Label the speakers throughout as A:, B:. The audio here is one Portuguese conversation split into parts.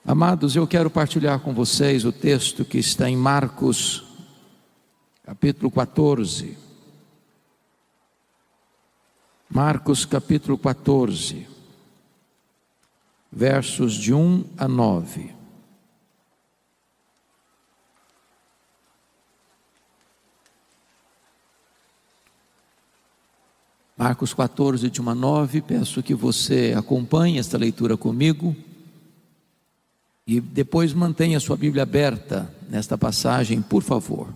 A: Amados, eu quero partilhar com vocês o texto que está em Marcos, capítulo 14. Marcos, capítulo 14, versos de 1 a 9. Marcos 14, de 1 a 9, peço que você acompanhe esta leitura comigo. E depois mantenha sua Bíblia aberta nesta passagem, por favor.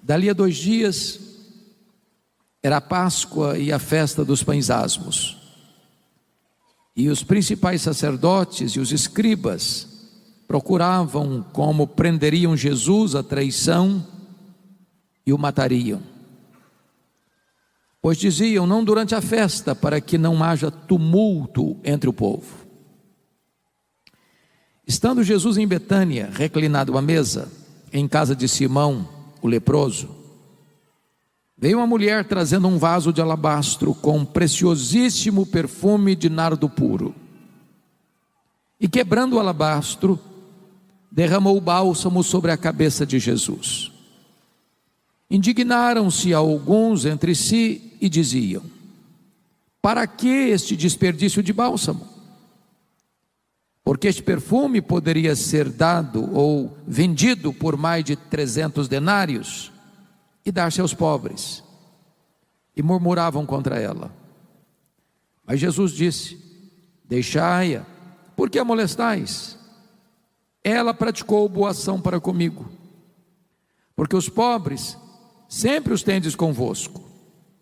A: Dali a 2 dias, era a Páscoa e a festa dos pães asmos. E os principais sacerdotes e os escribas procuravam como prenderiam Jesus à traição e o matariam. Pois diziam, não durante a festa, para que não haja tumulto entre o povo. Estando Jesus em Betânia, reclinado à mesa, em casa de Simão, o leproso, veio uma mulher trazendo um vaso de alabastro com preciosíssimo perfume de nardo puro. E quebrando o alabastro, derramou o bálsamo sobre a cabeça de Jesus. Indignaram-se alguns entre si e diziam, para que este desperdício de bálsamo? Porque este perfume poderia ser dado ou vendido por mais de 300 denários e dar-se aos pobres. E murmuravam contra ela. Mas Jesus disse, deixai-a, por que a molestais? Ela praticou boa ação para comigo, porque os pobres sempre os tendes convosco,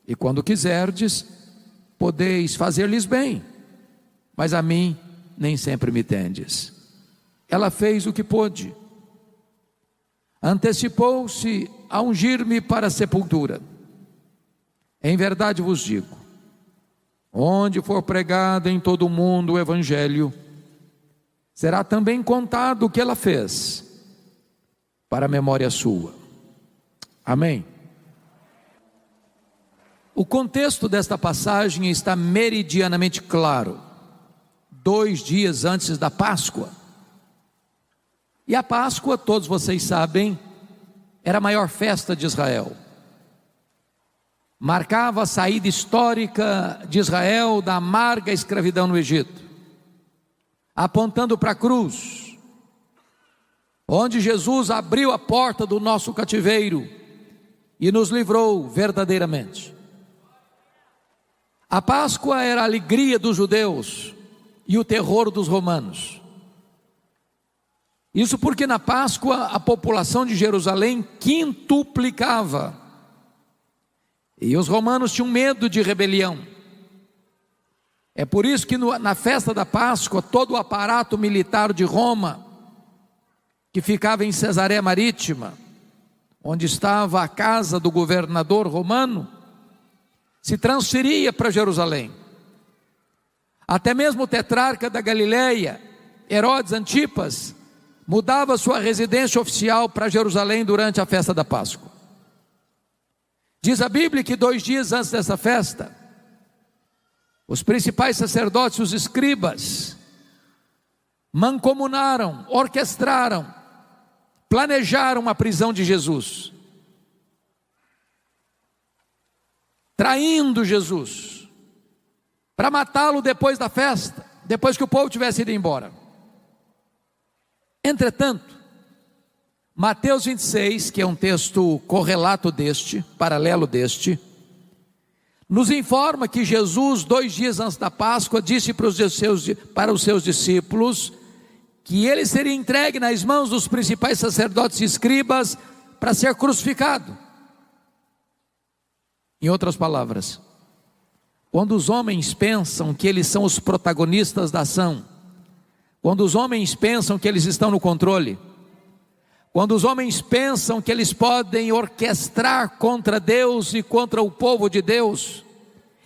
A: e quando quiserdes, podeis fazer-lhes bem, mas a mim nem sempre me tendes. Ela fez o que pôde, antecipou-se a ungir-me para a sepultura. Em verdade vos digo, onde for pregado em todo o mundo o Evangelho, será também contado o que ela fez, para a memória sua. Amém? O contexto desta passagem está meridianamente claro. 2 dias antes da Páscoa. E a Páscoa, todos vocês sabem, era a maior festa de Israel. Marcava a saída histórica de Israel da amarga escravidão no Egito, apontando para a cruz, onde Jesus abriu a porta do nosso cativeiro e nos livrou verdadeiramente. A Páscoa era a alegria dos judeus e o terror dos romanos. Isso porque na Páscoa a população de Jerusalém quintuplicava. E os romanos tinham medo de rebelião. É por isso que na festa da Páscoa, todo o aparato militar de Roma, que ficava em Cesareia Marítima, onde estava a casa do governador romano, se transferia para Jerusalém. Até mesmo o tetrarca da Galileia, Herodes Antipas, mudava sua residência oficial para Jerusalém durante a festa da Páscoa. Diz a Bíblia que 2 dias antes dessa festa, os principais sacerdotes, os escribas, mancomunaram, orquestraram, planejaram a prisão de Jesus, traindo Jesus, para matá-lo depois da festa, depois que o povo tivesse ido embora. Entretanto, Mateus 26, que é um texto correlato deste, paralelo deste, nos informa que Jesus, 2 dias antes da Páscoa, disse para os seus discípulos que ele seria entregue nas mãos dos principais sacerdotes e escribas para ser crucificado. Em outras palavras, quando os homens pensam que eles são os protagonistas da ação, quando os homens pensam que eles estão no controle, quando os homens pensam que eles podem orquestrar contra Deus e contra o povo de Deus,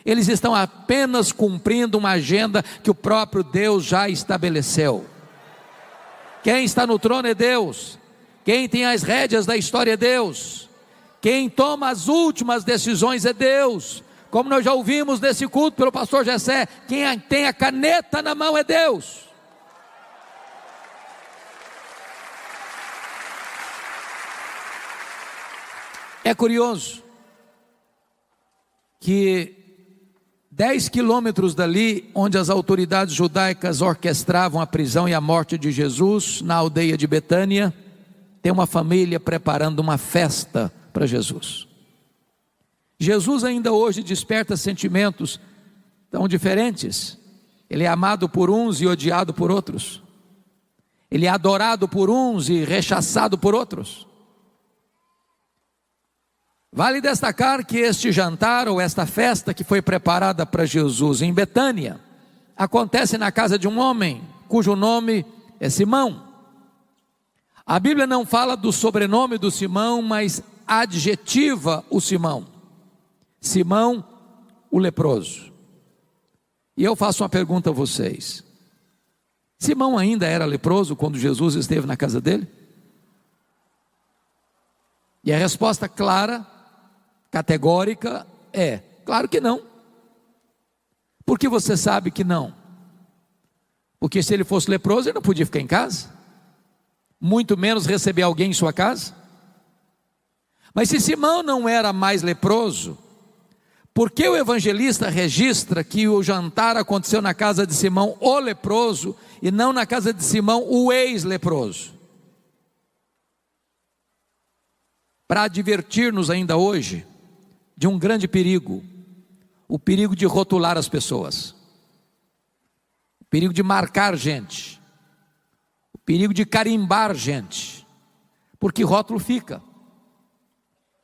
A: eles estão apenas cumprindo uma agenda que o próprio Deus já estabeleceu. Quem está no trono é Deus, quem tem as rédeas da história é Deus, quem toma as últimas decisões é Deus, Como nós já ouvimos nesse culto pelo pastor Jessé, quem tem a caneta na mão é Deus. É curioso que 10 quilômetros dali, onde as autoridades judaicas orquestravam a prisão e a morte de Jesus, na aldeia de Betânia, tem uma família preparando uma festa para Jesus. Jesus ainda hoje desperta sentimentos tão diferentes. Ele é amado por uns e odiado por outros. Ele é adorado por uns e rechaçado por outros. Vale destacar que este jantar ou esta festa que foi preparada para Jesus em Betânia acontece na casa de um homem cujo nome é Simão. A Bíblia não fala do sobrenome do Simão, mas adjetiva o Simão. Simão, o leproso. E eu faço uma pergunta a vocês: Simão ainda era leproso quando Jesus esteve na casa dele? E a resposta clara, categórica é: claro que não. Por que você sabe que não? Porque se ele fosse leproso, ele não podia ficar em casa, muito menos receber alguém em sua casa. Mas se Simão não era mais leproso, por que o evangelista registra que o jantar aconteceu na casa de Simão, o leproso, e não na casa de Simão, o ex-leproso? Para advertir-nos ainda hoje de um grande perigo, o perigo de rotular as pessoas, o perigo de marcar gente, o perigo de carimbar gente, porque rótulo fica,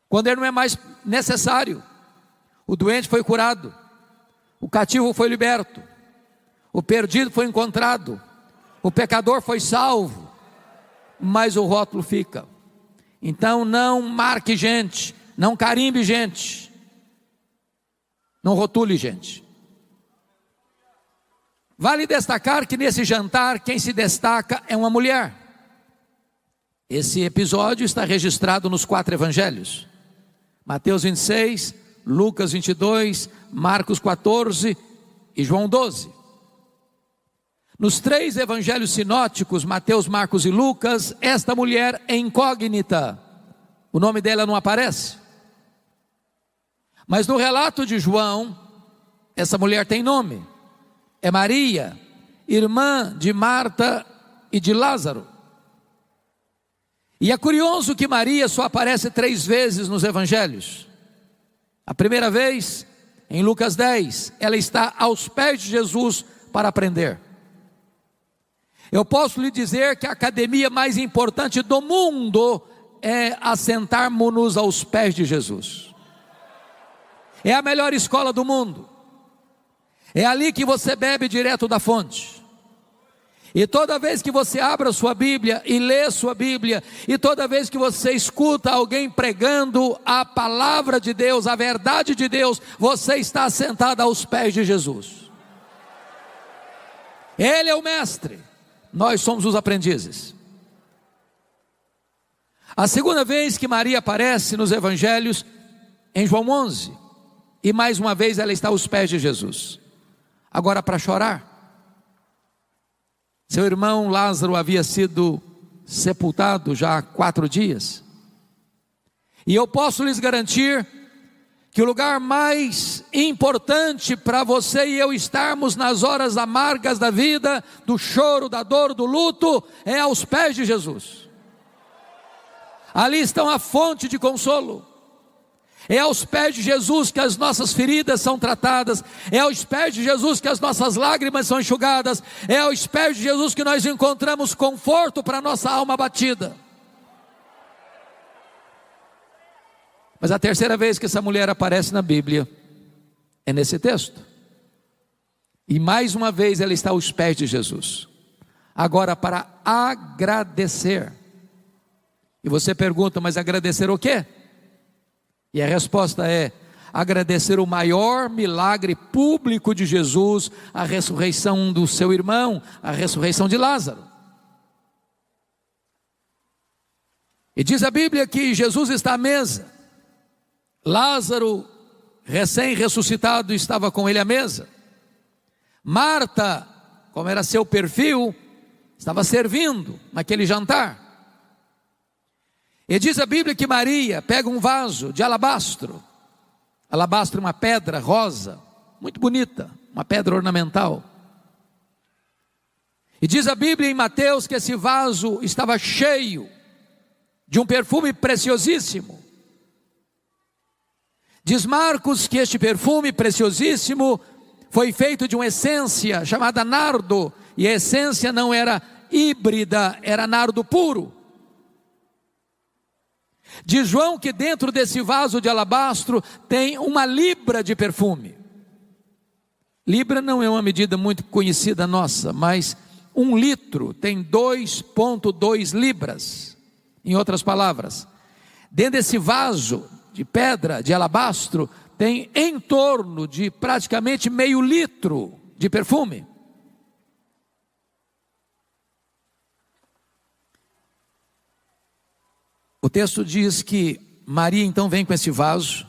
A: quando ele não é mais necessário. O doente foi curado, o cativo foi liberto, o perdido foi encontrado, o pecador foi salvo, mas o rótulo fica. Então não marque gente, não carimbe gente, não rotule gente. Vale destacar que nesse jantar quem se destaca é uma mulher. Esse episódio está registrado nos 4 evangelhos: Mateus 26, Lucas 22, Marcos 14 e João 12. Nos 3 evangelhos sinóticos, Mateus, Marcos e Lucas, esta mulher é incógnita, o nome dela não aparece. Mas no relato de João, essa mulher tem nome, é Maria, irmã de Marta e de Lázaro. E é curioso que Maria só aparece 3 vezes nos evangelhos. A primeira vez, em Lucas 10, ela está aos pés de Jesus para aprender. Eu posso lhe dizer que a academia mais importante do mundo é assentarmos-nos aos pés de Jesus. É a melhor escola do mundo. É ali que você bebe direto da fonte. E toda vez que você abre a sua Bíblia e lê sua Bíblia, e toda vez que você escuta alguém pregando a palavra de Deus, a verdade de Deus, você está sentado aos pés de Jesus. Ele é o mestre, nós somos os aprendizes. A segunda vez que Maria aparece nos evangelhos, em João 11, e mais uma vez ela está aos pés de Jesus, agora para chorar. Seu irmão Lázaro havia sido sepultado já há 4 dias, e eu posso lhes garantir que o lugar mais importante para você e eu estarmos nas horas amargas da vida, do choro, da dor, do luto, é aos pés de Jesus. Ali estão a fonte de consolo. É aos pés de Jesus que as nossas feridas são tratadas, é aos pés de Jesus que as nossas lágrimas são enxugadas, é aos pés de Jesus que nós encontramos conforto para a nossa alma abatida. Mas a terceira vez que essa mulher aparece na Bíblia é nesse texto, e mais uma vez ela está aos pés de Jesus, agora para agradecer. E você pergunta, mas agradecer o quê? E a resposta é: agradecer o maior milagre público de Jesus, a ressurreição do seu irmão, a ressurreição de Lázaro. E diz a Bíblia que Jesus está à mesa, Lázaro recém-ressuscitado, estava com ele à mesa. Marta, como era seu perfil, estava servindo naquele jantar. E diz a Bíblia que Maria pega um vaso de alabastro. Alabastro é uma pedra rosa, muito bonita, uma pedra ornamental. E diz a Bíblia em Mateus que esse vaso estava cheio de um perfume preciosíssimo. Diz Marcos que este perfume preciosíssimo foi feito de uma essência chamada nardo, e a essência não era híbrida, era nardo puro. Diz João que dentro desse vaso de alabastro tem 1 libra de perfume. Libra não é uma medida muito conhecida nossa, mas 1 litro tem 2,2 libras. Em outras palavras, dentro desse vaso de pedra, de alabastro, tem em torno de praticamente meio litro de perfume. O texto diz que Maria então vem com esse vaso,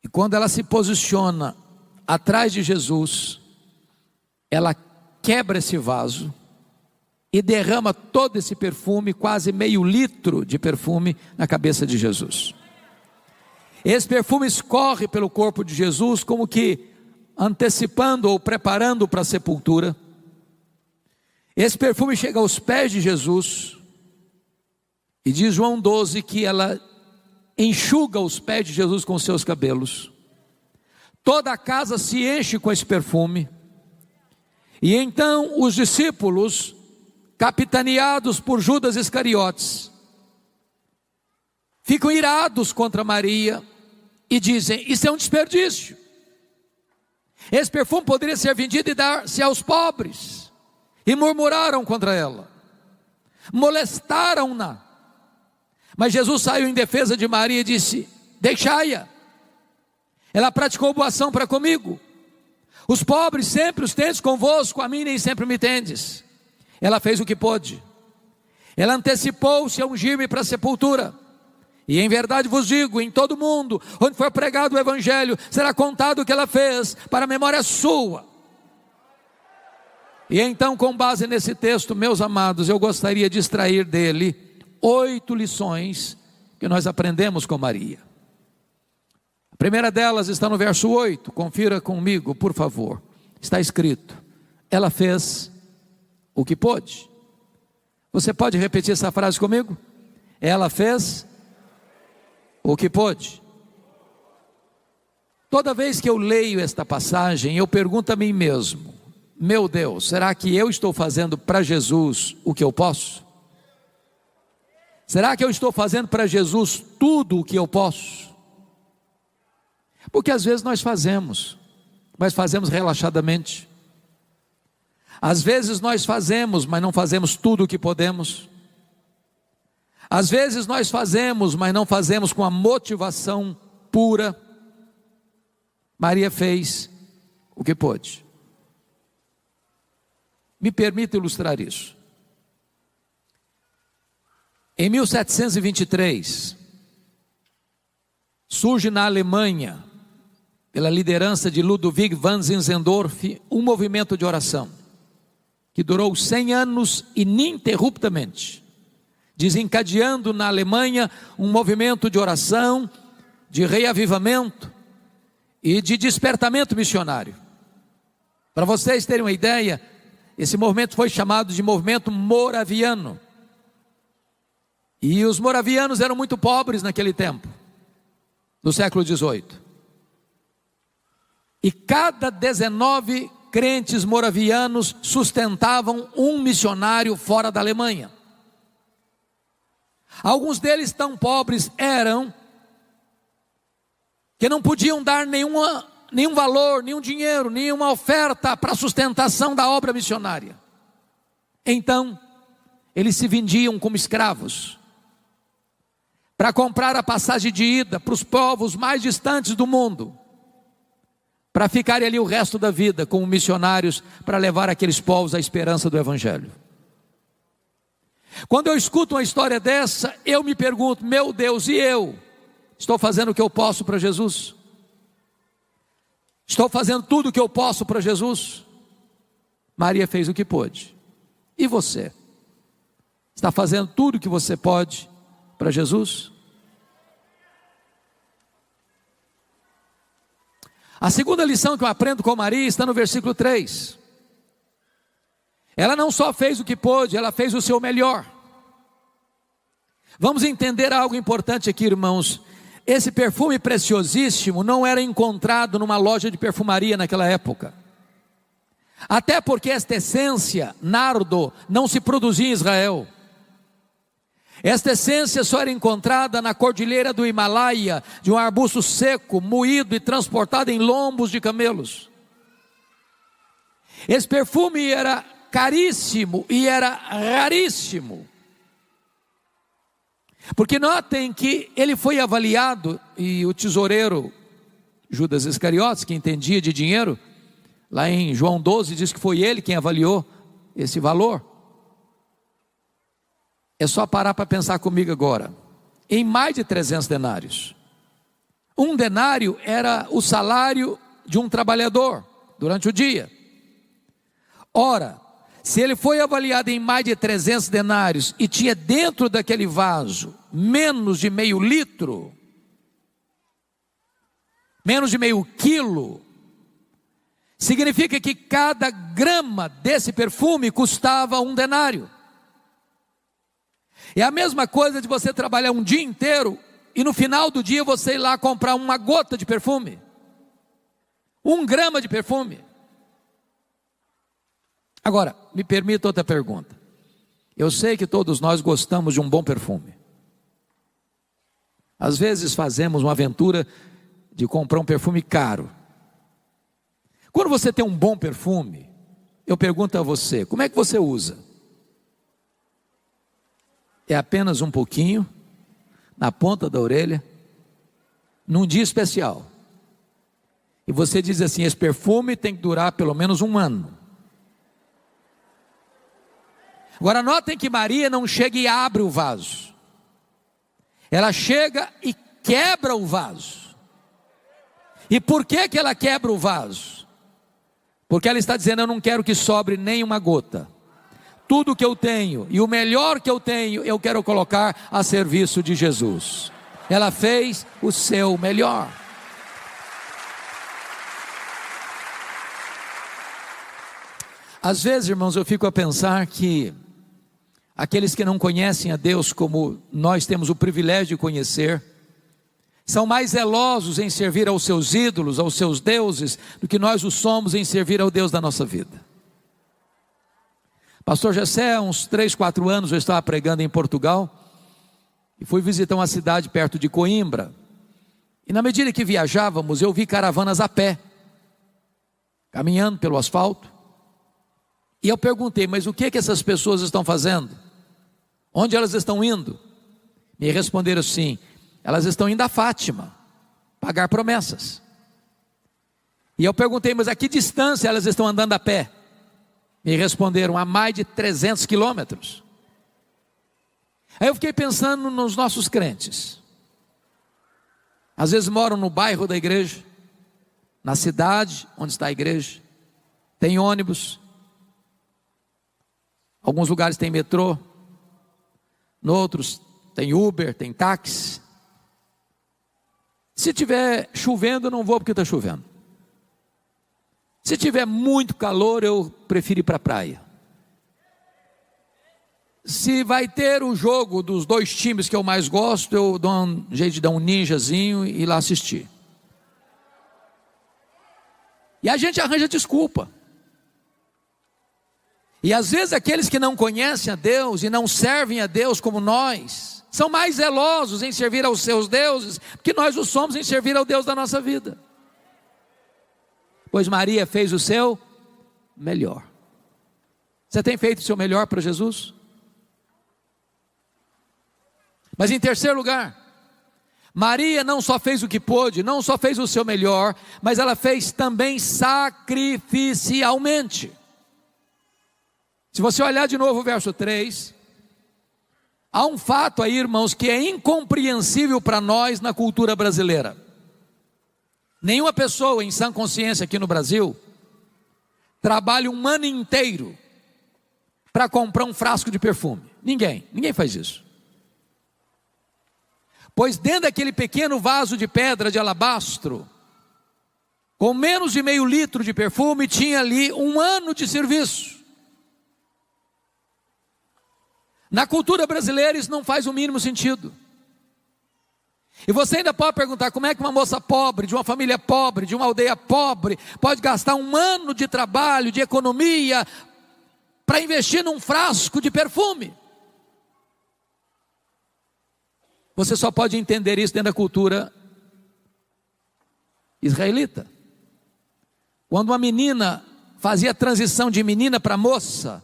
A: e quando ela se posiciona atrás de Jesus, ela quebra esse vaso e derrama todo esse perfume, quase meio litro de perfume, na cabeça de Jesus. Esse perfume escorre pelo corpo de Jesus, como que antecipando ou preparando para a sepultura. Esse perfume chega aos pés de Jesus, e diz João 12 que ela enxuga os pés de Jesus com seus cabelos. Toda a casa se enche com esse perfume, e então os discípulos, capitaneados por Judas Iscariotes, ficam irados contra Maria e dizem: isso é um desperdício, esse perfume poderia ser vendido e dar-se aos pobres. E murmuraram contra ela, molestaram-na. Mas Jesus saiu em defesa de Maria e disse: deixai-a, ela praticou boa ação para comigo. Os pobres sempre os tendes convosco, a mim nem sempre me tendes. Ela fez o que pôde, ela antecipou-se a ungir-me para a sepultura. E em verdade vos digo, em todo mundo onde for pregado o Evangelho, será contado o que ela fez, para a memória sua. E então, com base nesse texto, meus amados, eu gostaria de extrair dele 8 lições que nós aprendemos com Maria. A primeira delas está no verso 8, confira comigo, por favor. Está escrito: ela fez o que pôde. Você pode repetir essa frase comigo? Ela fez o que pôde. Toda vez que eu leio esta passagem, eu pergunto a mim mesmo: meu Deus, será que eu estou fazendo para Jesus o que eu posso? Será que eu estou fazendo para Jesus tudo o que eu posso? Porque às vezes nós fazemos, mas fazemos relaxadamente. Às vezes nós fazemos, mas não fazemos tudo o que podemos. Às vezes nós fazemos, mas não fazemos com a motivação pura. Maria fez o que pôde. Me permita ilustrar isso. Em 1723, surge na Alemanha, pela liderança de Ludwig van Zinzendorf, um movimento de oração, que durou 100 anos ininterruptamente, desencadeando na Alemanha um movimento de oração, de reavivamento e de despertamento missionário. Para vocês terem uma ideia, esse movimento foi chamado de movimento moraviano. E os moravianos eram muito pobres naquele tempo, no século XVIII. E cada 19 crentes moravianos sustentavam um missionário fora da Alemanha. Alguns deles tão pobres eram que não podiam dar nenhum valor, nenhum dinheiro, nenhuma oferta para a sustentação da obra missionária. Então, eles se vendiam como escravos para comprar a passagem de ida para os povos mais distantes do mundo, para ficarem ali o resto da vida como missionários, para levar aqueles povos à esperança do Evangelho. Quando eu escuto uma história dessa, eu me pergunto: meu Deus, e eu? Estou fazendo o que eu posso para Jesus? Estou fazendo tudo o que eu posso para Jesus? Maria fez o que pôde. E você? Está fazendo tudo o que você pode para Jesus? A segunda lição que eu aprendo com Maria está no versículo 3. Ela não só fez o que pôde, ela fez o seu melhor. Vamos entender algo importante aqui, irmãos. Esse perfume preciosíssimo não era encontrado numa loja de perfumaria naquela época. Até porque esta essência, nardo, não se produzia em Israel. Esta essência só era encontrada na cordilheira do Himalaia, de um arbusto seco, moído e transportado em lombos de camelos. Esse perfume era caríssimo e era raríssimo. Porque notem que ele foi avaliado, e o tesoureiro Judas Iscariotes, que entendia de dinheiro, lá em João 12 diz que foi ele quem avaliou esse valor. É só parar para pensar comigo agora. Em mais de 300 denários. Um denário era o salário de um trabalhador durante o dia. Ora, se ele foi avaliado em mais de 300 denários e tinha dentro daquele vaso menos de meio litro, menos de meio quilo, significa que cada grama desse perfume custava um denário. É a mesma coisa de você trabalhar um dia inteiro e no final do dia você ir lá comprar uma gota de perfume, 1 grama de perfume. Agora, me permita outra pergunta. Eu sei que todos nós gostamos de um bom perfume. Às vezes fazemos uma aventura de comprar um perfume caro. Quando você tem um bom perfume, eu pergunto a você, como é que você usa? É apenas um pouquinho, na ponta da orelha, num dia especial. E você diz assim, esse perfume tem que durar pelo menos 1 ano. Agora notem que Maria não chega e abre o vaso. Ela chega e quebra o vaso. E por que ela quebra o vaso? Porque ela está dizendo, eu não quero que sobre nem uma gota. Tudo que eu tenho e o melhor que eu tenho, eu quero colocar a serviço de Jesus. Ela fez o seu melhor. Às vezes, irmãos, eu fico a pensar que aqueles que não conhecem a Deus como nós temos o privilégio de conhecer, são mais zelosos em servir aos seus ídolos, aos seus deuses, do que nós o somos em servir ao Deus da nossa vida. Pastor Jessé, há uns 3, 4 anos eu estava pregando em Portugal e fui visitar uma cidade perto de Coimbra. E na medida que viajávamos, eu vi caravanas a pé, caminhando pelo asfalto. E eu perguntei, mas o que essas pessoas estão fazendo? Onde elas estão indo? Me responderam assim, elas estão indo a Fátima, pagar promessas. E eu perguntei, mas a que distância elas estão andando a pé? Me responderam, a mais de 300 quilômetros. Aí eu fiquei pensando nos nossos crentes. Às vezes moram no bairro da igreja, na cidade onde está a igreja, tem ônibus, alguns lugares tem metrô, em outros tem Uber, tem táxi. Se tiver chovendo, eu não vou porque está chovendo. Se tiver muito calor, eu prefiro ir para a praia. Se vai ter o jogo dos 2 times que eu mais gosto, eu dou um jeito de dar um ninjazinho e ir lá assistir. E a gente arranja desculpa. E às vezes aqueles que não conhecem a Deus e não servem a Deus como nós, são mais zelosos em servir aos seus deuses, que nós o somos em servir ao Deus da nossa vida. Pois Maria fez o seu melhor. Você tem feito o seu melhor para Jesus? Mas em terceiro lugar, Maria não só fez o que pôde, não só fez o seu melhor, mas ela fez também sacrificialmente. Se você olhar de novo o verso 3, há um fato aí, irmãos, que é incompreensível para nós na cultura brasileira. Nenhuma pessoa em sã consciência aqui no Brasil trabalha um ano inteiro para comprar um frasco de perfume. Ninguém faz isso. Pois dentro daquele pequeno vaso de pedra de alabastro, com menos de meio litro de perfume, tinha ali um ano de serviço. Na cultura brasileira isso não faz o mínimo sentido. E você ainda pode perguntar, como é que uma moça pobre, de uma família pobre, de uma aldeia pobre, pode gastar um ano de trabalho, de economia, para investir num frasco de perfume? Você só pode entender isso dentro da cultura israelita. Quando uma menina fazia a transição de menina para moça,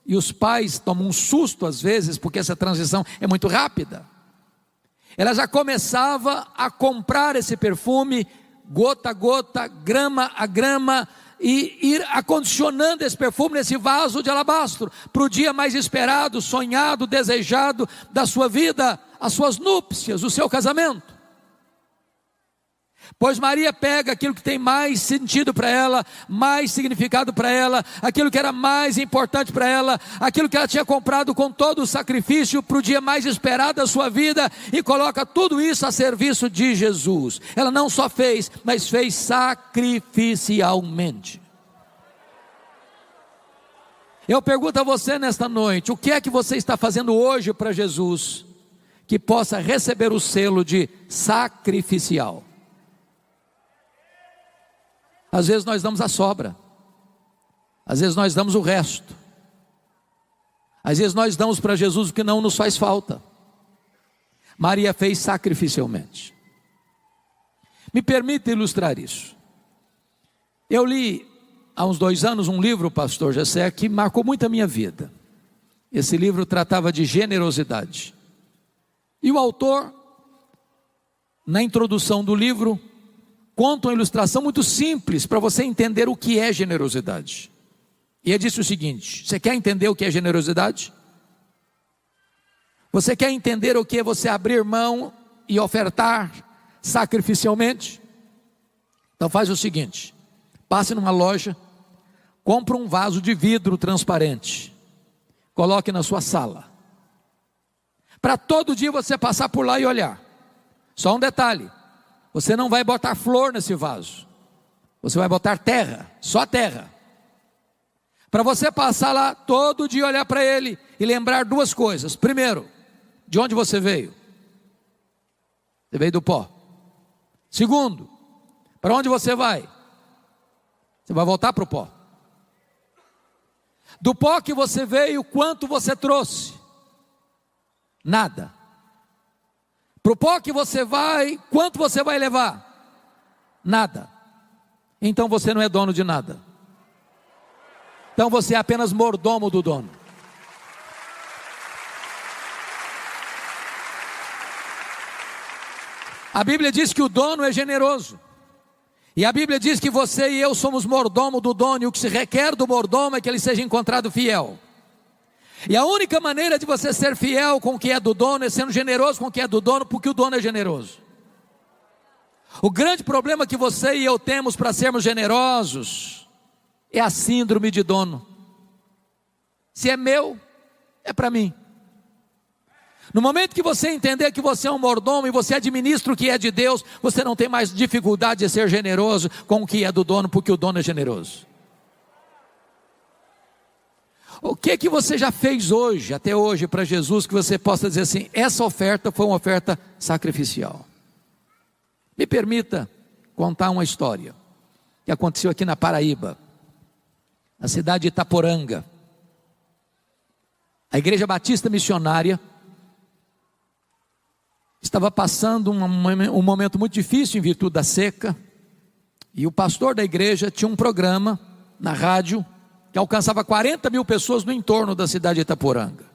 A: e os pais tomam um susto às vezes, porque essa transição é muito rápida, ela já começava a comprar esse perfume, gota a gota, grama a grama, e ir acondicionando esse perfume nesse vaso de alabastro, para o dia mais esperado, sonhado, desejado da sua vida, as suas núpcias, o seu casamento. Pois Maria pega aquilo que tem mais sentido para ela, mais significado para ela, aquilo que era mais importante para ela, aquilo que ela tinha comprado com todo o sacrifício para o dia mais esperado da sua vida, e coloca tudo isso a serviço de Jesus. Ela não só fez, mas fez sacrificialmente. Eu pergunto a você nesta noite, o que é que você está fazendo hoje para Jesus, que possa receber o selo de sacrificial? Às vezes nós damos a sobra, às vezes nós damos o resto, às vezes nós damos para Jesus o que não nos faz falta. Maria fez sacrificialmente. Me permita ilustrar isso. Eu li há uns 2 anos um livro, pastor Jessé, que marcou muito a minha vida. Esse livro tratava de generosidade, e o autor, na introdução do livro, conta uma ilustração muito simples para você entender o que é generosidade. E ele disse o seguinte: você quer entender o que é generosidade? Você quer entender o que é você abrir mão e ofertar sacrificialmente? Então faz o seguinte: passe numa loja, compre um vaso de vidro transparente, coloque na sua sala, para todo dia você passar por lá e olhar. Só um detalhe: você não vai botar flor nesse vaso, você vai botar terra, só terra. Para você passar lá todo dia, olhar para ele e lembrar 2 coisas. Primeiro, de onde você veio? Você veio do pó. Segundo, para onde você vai? Você vai voltar para o pó. Do pó que você veio, quanto você trouxe? Nada. Para o pó que você vai, quanto você vai levar? Nada. Então você não é dono de nada. Então você é apenas mordomo do dono. A Bíblia diz que o dono é generoso. E a Bíblia diz que você e eu somos mordomo do dono, e o que se requer do mordomo é que ele seja encontrado fiel. E a única maneira de você ser fiel com o que é do dono é sendo generoso com o que é do dono, porque o dono é generoso. O grande problema que você e eu temos para sermos generosos é a síndrome de dono. Se é meu, é para mim. No momento que você entender que você é um mordomo e você administra o que é de Deus, você não tem mais dificuldade de ser generoso com o que é do dono, porque o dono é generoso. O que você já fez hoje, até hoje, para Jesus, que você possa dizer assim: essa oferta foi uma oferta sacrificial? Me permita contar uma história que aconteceu aqui na Paraíba, na cidade de Itaporanga. A Igreja Batista Missionária estava passando um momento muito difícil em virtude da seca, e o pastor da igreja tinha um programa na rádio que alcançava 40 mil pessoas no entorno da cidade de Itaporanga.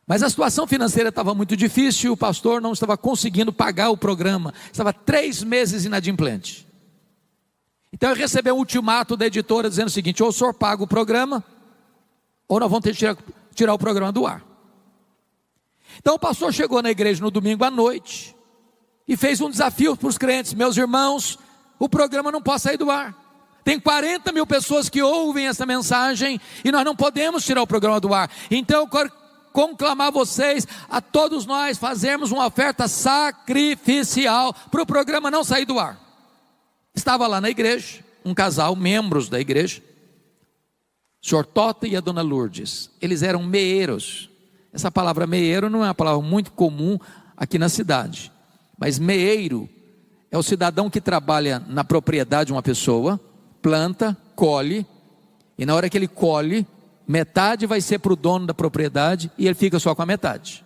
A: Mas a situação financeira estava muito difícil, e o pastor não estava conseguindo pagar o programa, estava 3 meses inadimplente. Então ele recebeu um ultimato da editora dizendo o seguinte: ou o senhor paga o programa, ou nós vamos ter que tirar o programa do ar. Então o pastor chegou na igreja no domingo à noite, e fez um desafio para os crentes: meus irmãos, o programa não pode sair do ar. Tem 40 mil pessoas que ouvem essa mensagem e nós não podemos tirar o programa do ar. Então eu quero conclamar vocês, a todos nós, fazermos uma oferta sacrificial para o programa não sair do ar. Estava lá na igreja um casal, membros da igreja, o senhor Tota e a dona Lourdes. Eles eram meeiros. Essa palavra meeiro não é uma palavra muito comum aqui na cidade, mas meeiro é o cidadão que trabalha na propriedade de uma pessoa, planta, colhe, e na hora que ele colhe, metade vai ser para o dono da propriedade e ele fica só com a metade.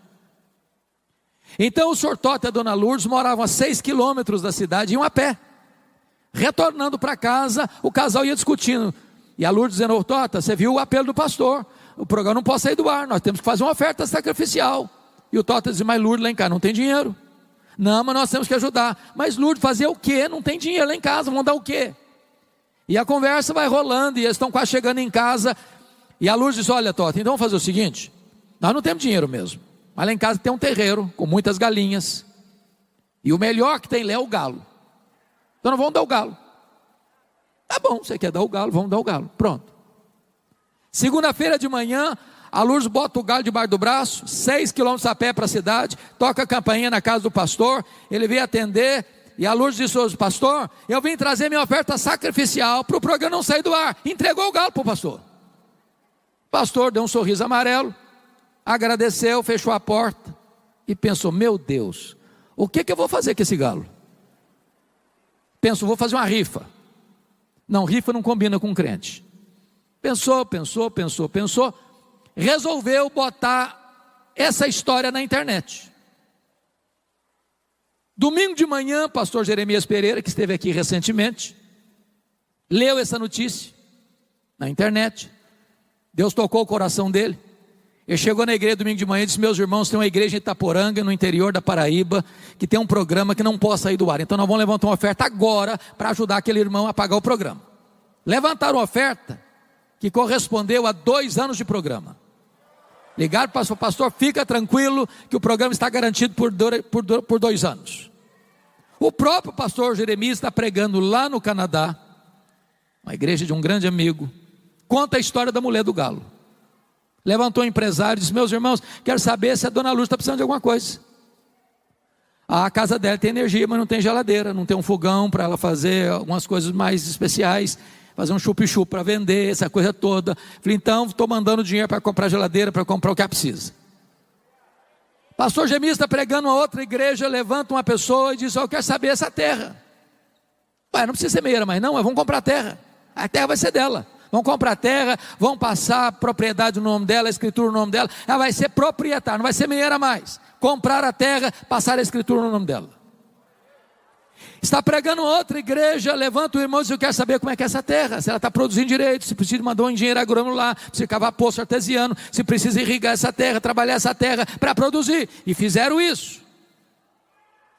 A: Então o senhor Tota e a dona Lourdes moravam a 6 quilômetros da cidade, iam a pé. Retornando para casa, o casal ia discutindo, e a Lourdes dizendo: ô Tota, você viu o apelo do pastor, o programa não pode sair do ar, nós temos que fazer uma oferta sacrificial. E o Tota dizia: mas Lourdes, lá em casa não tem dinheiro. Não, mas nós temos que ajudar. Mas Lourdes, fazer o quê? Não tem dinheiro lá em casa, vão dar o quê? E a conversa vai rolando, e eles estão quase chegando em casa, e a Lourdes diz: olha Tota, então vamos fazer o seguinte, nós não temos dinheiro mesmo, mas lá em casa tem um terreiro com muitas galinhas, e o melhor que tem lá é o galo, então nós vamos dar o galo. Tá bom, você quer dar o galo, vamos dar o galo, pronto. Segunda-feira de manhã, a Lourdes bota o galo debaixo do braço, 6 quilômetros a pé para a cidade, toca a campainha na casa do pastor, ele veio atender, e a Lourdes disse: hoje, pastor, eu vim trazer minha oferta sacrificial para o programa não sair do ar. Entregou o galo para o pastor. O pastor deu um sorriso amarelo, agradeceu, fechou a porta e pensou: meu Deus, o que eu vou fazer com esse galo? Pensou: vou fazer uma rifa. Não, rifa não combina com crente. Pensou, resolveu botar essa história na internet. Domingo de manhã, pastor Jeremias Pereira, que esteve aqui recentemente, leu essa notícia na internet. Deus tocou o coração dele. Ele chegou na igreja domingo de manhã e disse: meus irmãos, tem uma igreja em Itaporanga, no interior da Paraíba, que tem um programa que não pode sair do ar, então nós vamos levantar uma oferta agora para ajudar aquele irmão a pagar o programa. Levantaram uma oferta que correspondeu a 2 anos de programa. Ligaram para o pastor: fica tranquilo que o programa está garantido por 2 anos. O próprio pastor Jeremias está pregando lá no Canadá, uma igreja de um grande amigo, conta a história da mulher do galo. Levantou um empresário e disse: meus irmãos, quero saber se a dona Luz está precisando de alguma coisa. A casa dela tem energia, mas não tem geladeira, não tem um fogão para ela fazer algumas coisas mais especiais, fazer um chup-chup para vender, essa coisa toda. Falei: então estou mandando dinheiro para comprar geladeira, para comprar o que ela precisa. Pastor Jeremias está pregando uma outra igreja, levanta uma pessoa e diz: eu quero saber essa terra. Ué, não precisa ser meieira mais não, vamos comprar a terra vai ser dela. Vão comprar a terra, vão passar a propriedade no nome dela, a escritura no nome dela, ela vai ser proprietária, não vai ser meieira mais. Comprar a terra, passar a escritura no nome dela. Está pregando outra igreja, levanta o irmão e diz: eu quero saber como é que é essa terra, se ela está produzindo direito, se precisa mandar um engenheiro agrônomo lá, se cavar poço artesiano, se precisa irrigar essa terra, trabalhar essa terra para produzir, e fizeram isso.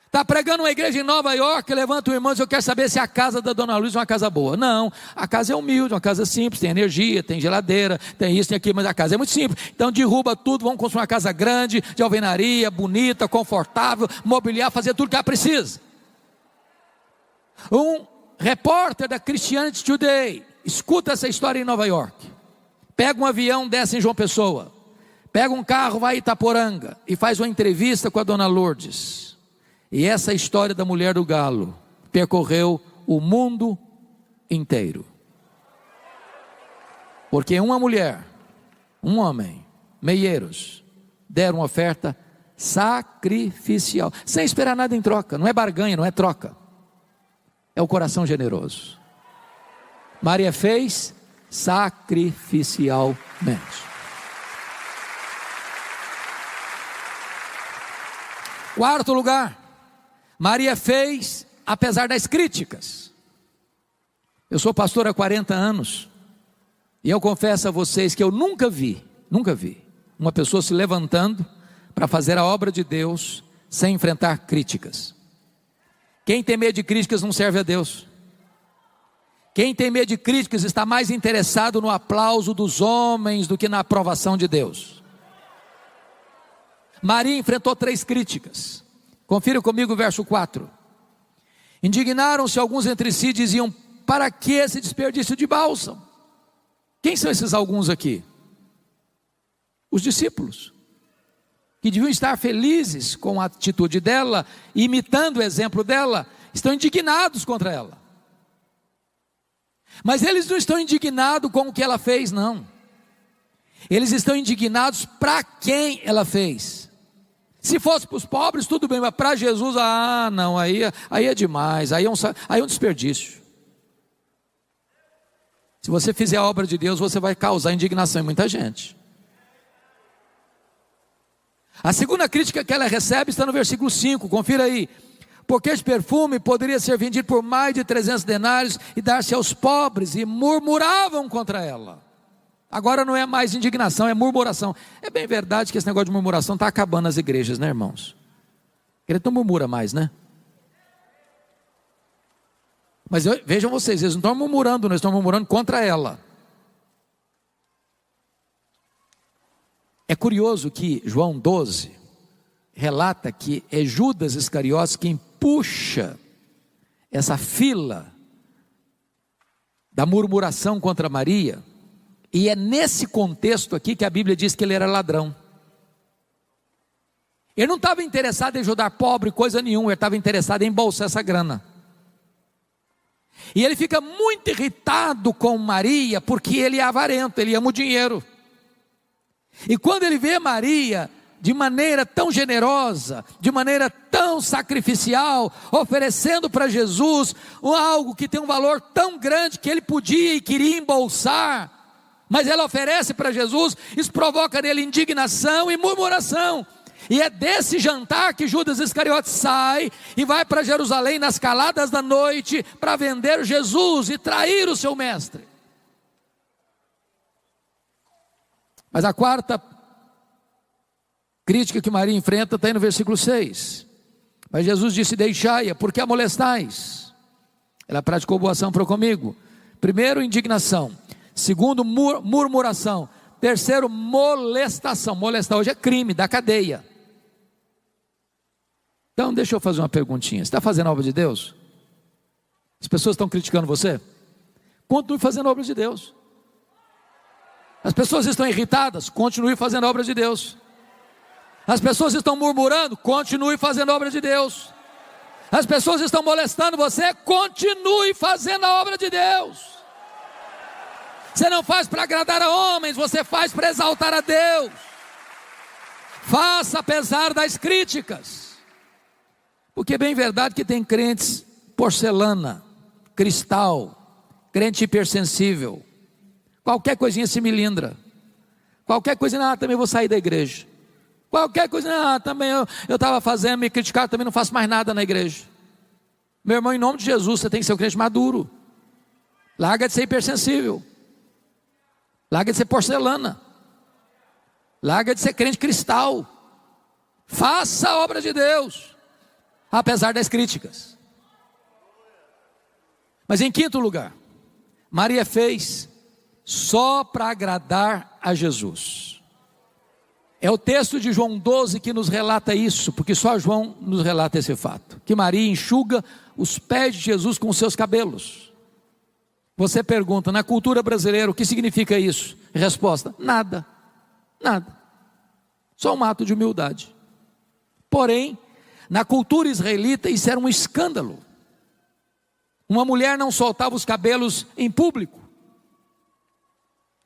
A: Está pregando uma igreja em Nova York, levanta o irmão e diz: eu quero saber se a casa da dona Luiz é uma casa boa. Não, a casa é humilde, uma casa simples, tem energia, tem geladeira, tem isso, tem aquilo, mas a casa é muito simples. Então derruba tudo, vamos construir uma casa grande, de alvenaria, bonita, confortável, mobiliar, fazer tudo que ela precisa. Um repórter da Christianity Today escuta essa história em Nova York, pega um avião, desce em João Pessoa, pega um carro, vai a Itaporanga e faz uma entrevista com a dona Lourdes. E essa história da mulher do galo percorreu o mundo inteiro. Porque uma mulher, um homem, meieiros, deram uma oferta sacrificial, sem esperar nada em troca. Não é barganha, não é troca. É o coração generoso. Maria fez sacrificialmente. Quarto lugar, Maria fez apesar das críticas. Eu sou pastor há 40 anos e eu confesso a vocês que eu nunca vi uma pessoa se levantando para fazer a obra de Deus sem enfrentar críticas. Quem tem medo de críticas não serve a Deus. Quem tem medo de críticas está mais interessado no aplauso dos homens do que na aprovação de Deus. Maria enfrentou 3 críticas. Confira comigo o verso 4. Indignaram-se alguns entre si e diziam: para que esse desperdício de bálsamo? Quem são esses alguns aqui? Os discípulos, que deviam estar felizes com a atitude dela, imitando o exemplo dela, estão indignados contra ela. Mas eles não estão indignados com o que ela fez, não. Eles estão indignados para quem ela fez. Se fosse para os pobres, tudo bem, mas para Jesus, não, aí é demais, aí é um desperdício. Se você fizer a obra de Deus, você vai causar indignação em muita gente. A segunda crítica que ela recebe está no versículo 5, confira aí. Porque este perfume poderia ser vendido por mais de 300 denários e dar-se aos pobres, e murmuravam contra ela. Agora não é mais indignação, é murmuração. É bem verdade que esse negócio de murmuração está acabando nas igrejas, né, irmãos? Ele não murmura mais, né? Mas vejam vocês, eles não estão murmurando, eles estão murmurando contra ela. É curioso que João 12 relata que é Judas Iscariotes quem puxa essa fila da murmuração contra Maria, e é nesse contexto aqui que a Bíblia diz que ele era ladrão. Ele não estava interessado em ajudar pobre, coisa nenhuma, ele estava interessado em embolsar essa grana. E ele fica muito irritado com Maria, porque ele é avarento, ele ama o dinheiro. E quando ele vê Maria de maneira tão generosa, de maneira tão sacrificial, oferecendo para Jesus algo que tem um valor tão grande que ele podia e queria embolsar, mas ela oferece para Jesus, isso provoca nele indignação e murmuração. E é desse jantar que Judas Iscariotes sai e vai para Jerusalém nas caladas da noite para vender Jesus e trair o seu mestre. Mas a quarta crítica que Maria enfrenta está aí no versículo 6. Mas Jesus disse: deixai-a, porque a molestais. Ela praticou boa ação para comigo. Primeiro, indignação. Segundo, murmuração. Terceiro, molestação. Molestar hoje é crime, da cadeia. Então deixa eu fazer uma perguntinha. Você está fazendo a obra de Deus? As pessoas estão criticando você? Continue fazendo a obra de Deus. As pessoas estão irritadas? Continue fazendo a obra de Deus. As pessoas estão murmurando? Continue fazendo a obra de Deus. As pessoas estão molestando você? Continue fazendo a obra de Deus. Você não faz para agradar a homens, você faz para exaltar a Deus. Faça apesar das críticas. Porque é bem verdade que tem crentes porcelana, cristal, crente hipersensível. Qualquer coisinha se melindra. Qualquer coisa, também vou sair da igreja. Qualquer coisa, também eu estava fazendo, me criticar, também não faço mais nada na igreja. Meu irmão, em nome de Jesus, você tem que ser um crente maduro. Larga de ser hipersensível. Larga de ser porcelana. Larga de ser crente cristal. Faça a obra de Deus, apesar das críticas. Mas em quinto lugar, Maria fez só para agradar a Jesus. É o texto de João 12 que nos relata isso, porque só João nos relata esse fato, que Maria enxuga os pés de Jesus com os seus cabelos. Você pergunta, na cultura brasileira, o que significa isso? Resposta: nada, nada, só um ato de humildade. Porém, na cultura israelita isso era um escândalo. Uma mulher não soltava os cabelos em público.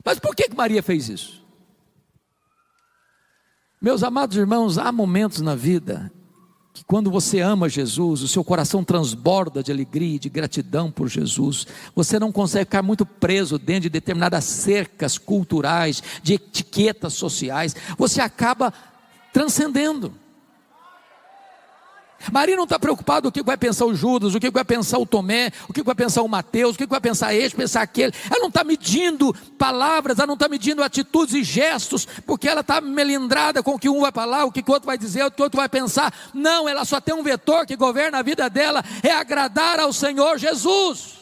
A: Mas por que Maria fez isso? Meus amados irmãos, há momentos na vida que quando você ama Jesus, o seu coração transborda de alegria e de gratidão por Jesus. Você não consegue ficar muito preso dentro de determinadas cercas culturais, de etiquetas sociais. Você acaba transcendendo. Maria não está preocupada o que vai pensar o Judas, o que vai pensar o Tomé, o que vai pensar o Mateus, o que vai pensar este, pensar aquele. Ela não está medindo palavras, ela não está medindo atitudes e gestos, porque ela está melindrada com o que um vai falar, o que o outro vai dizer, o que o outro vai pensar. Não, ela só tem um vetor que governa a vida dela, é agradar ao Senhor Jesus.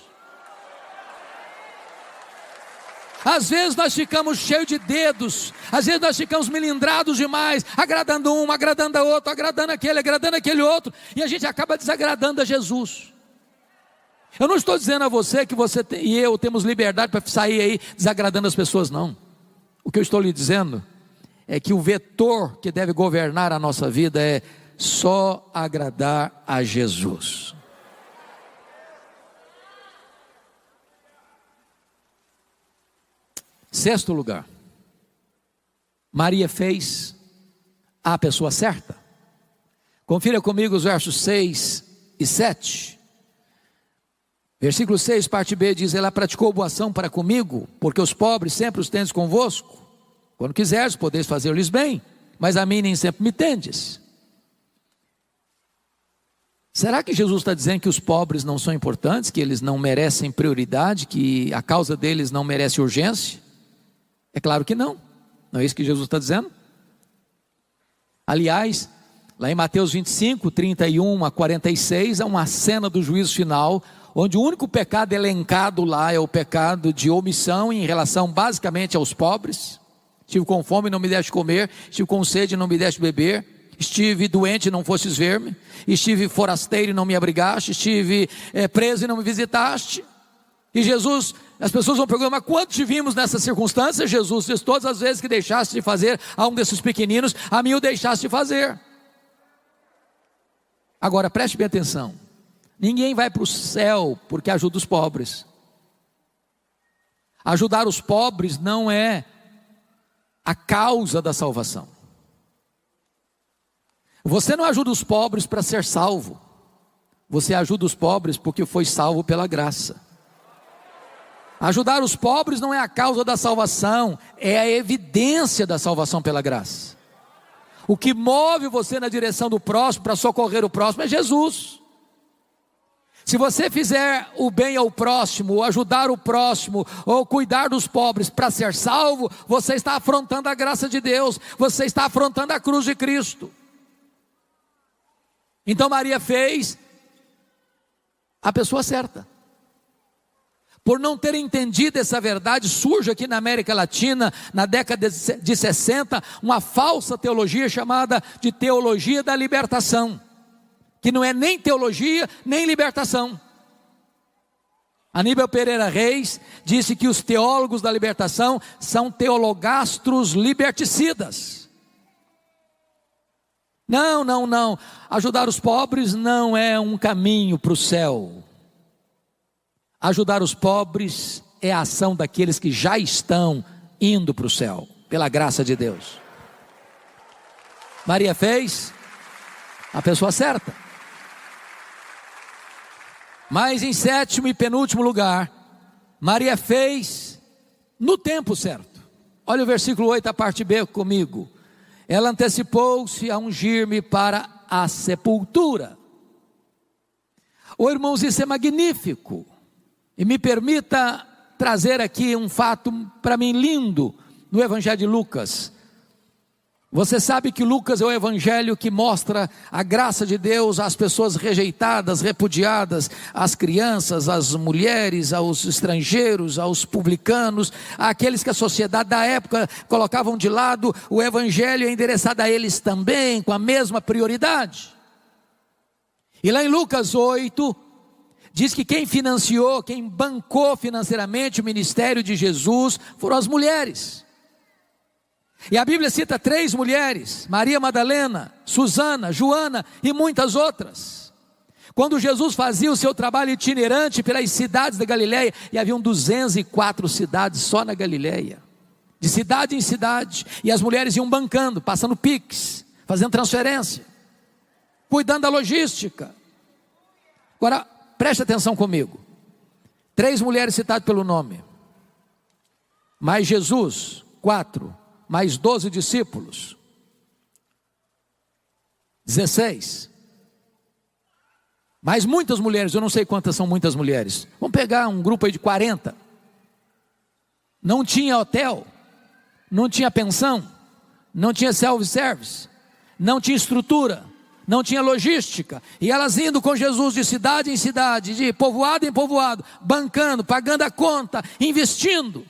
A: Às vezes nós ficamos cheios de dedos, às vezes nós ficamos melindrados demais, agradando um, agradando a outro, agradando aquele outro, e a gente acaba desagradando a Jesus. Eu não estou dizendo a você que você e eu temos liberdade para sair aí desagradando as pessoas, não. O que eu estou lhe dizendo é que o vetor que deve governar a nossa vida é só agradar a Jesus. Sexto lugar, Maria fez a pessoa certa. Confira comigo os versos 6 e 7. Versículo 6, parte B, diz: ela praticou boa ação para comigo, porque os pobres sempre os tendes convosco. Quando quiseres, podeis fazer-lhes bem, mas a mim nem sempre me tendes. Será que Jesus está dizendo que os pobres não são importantes, que eles não merecem prioridade, que a causa deles não merece urgência? É claro que não. Não é isso que Jesus está dizendo? Aliás, lá em Mateus 25, 31 a 46, há uma cena do juízo final, onde o único pecado elencado lá é o pecado de omissão em relação basicamente aos pobres. Estive com fome e não me deste comer, estive com sede e não me deste beber, estive doente e não fostes ver-me, estive forasteiro e não me abrigaste, estive preso e não me visitaste. E Jesus, as pessoas vão perguntar: mas quando te vimos nessa circunstância? Jesus diz: todas as vezes que deixaste de fazer a um desses pequeninos, a mim o deixaste de fazer. Agora preste bem atenção, ninguém vai para o céu porque ajuda os pobres. Ajudar os pobres não é a causa da salvação. Você não ajuda os pobres para ser salvo, você ajuda os pobres porque foi salvo pela graça. Ajudar os pobres não é a causa da salvação, é a evidência da salvação pela graça. O que move você na direção do próximo, para socorrer o próximo, é Jesus. Se você fizer o bem ao próximo, ou ajudar o próximo, ou cuidar dos pobres para ser salvo, você está afrontando a graça de Deus, você está afrontando a cruz de Cristo. Então Maria fez a pessoa certa. Por não ter entendido essa verdade, surge aqui na América Latina, na década de 60, uma falsa teologia chamada de teologia da libertação, que não é nem teologia, nem libertação. Aníbal Pereira Reis disse que os teólogos da libertação são teologastros liberticidas. Não, ajudar os pobres não é um caminho para o céu. Ajudar os pobres é a ação daqueles que já estão indo para o céu, pela graça de Deus. Maria fez a pessoa certa. Mas em sétimo e penúltimo lugar, Maria fez no tempo certo. Olha o versículo 8, a parte B comigo. Ela antecipou-se a ungir-me para a sepultura. Ô irmãos, isso é magnífico. E me permita trazer aqui um fato para mim lindo no Evangelho de Lucas. Você sabe que Lucas é o evangelho que mostra a graça de Deus às pessoas rejeitadas, repudiadas, às crianças, às mulheres, aos estrangeiros, aos publicanos, àqueles que a sociedade da época colocavam de lado. O evangelho é endereçado a eles também, com a mesma prioridade. E lá em Lucas 8, diz que quem financiou, quem bancou financeiramente o ministério de Jesus foram as mulheres. E a Bíblia cita 3 mulheres: Maria Madalena, Susana, Joana e muitas outras. Quando Jesus fazia o seu trabalho itinerante pelas cidades da Galileia, e haviam 204 cidades só na Galileia, de cidade em cidade, e as mulheres iam bancando, passando Pix, fazendo transferência, cuidando da logística. Agora, preste atenção comigo. 3 mulheres citadas pelo nome, mais Jesus, 4, mais 12 discípulos, 16, mais muitas mulheres. Eu não sei quantas são muitas mulheres. Vamos pegar um grupo aí de 40. Não tinha hotel, não tinha pensão, não tinha self-service, não tinha estrutura, não tinha logística, e elas indo com Jesus de cidade em cidade, de povoado em povoado, bancando, pagando a conta, investindo.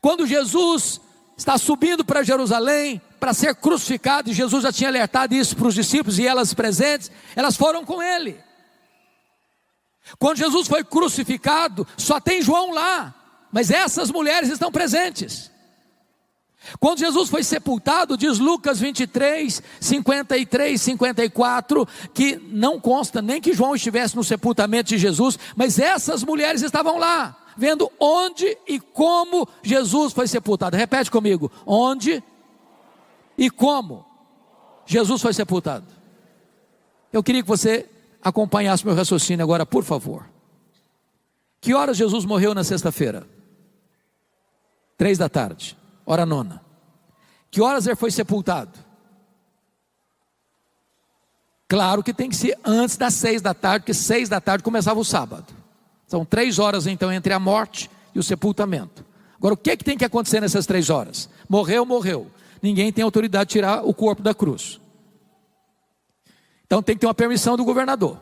A: Quando Jesus está subindo para Jerusalém para ser crucificado, e Jesus já tinha alertado isso para os discípulos e elas presentes, elas foram com ele. Quando Jesus foi crucificado, só tem João lá, mas essas mulheres estão presentes. Quando Jesus foi sepultado, diz Lucas 23, 53, 54, que não consta nem que João estivesse no sepultamento de Jesus, mas essas mulheres estavam lá, vendo onde e como Jesus foi sepultado. Repete comigo: onde e como Jesus foi sepultado. Eu queria que você acompanhasse meu raciocínio agora, por favor. Que horas Jesus morreu na sexta-feira? 3 da tarde, hora nona. Que horas ele foi sepultado? Claro que tem que ser antes das 6 da tarde, porque 6 da tarde começava o sábado. São 3 horas então entre a morte e o sepultamento. Agora o que tem que acontecer nessas 3 horas? Morreu, morreu. Ninguém tem autoridade de tirar o corpo da cruz. Então tem que ter uma permissão do governador.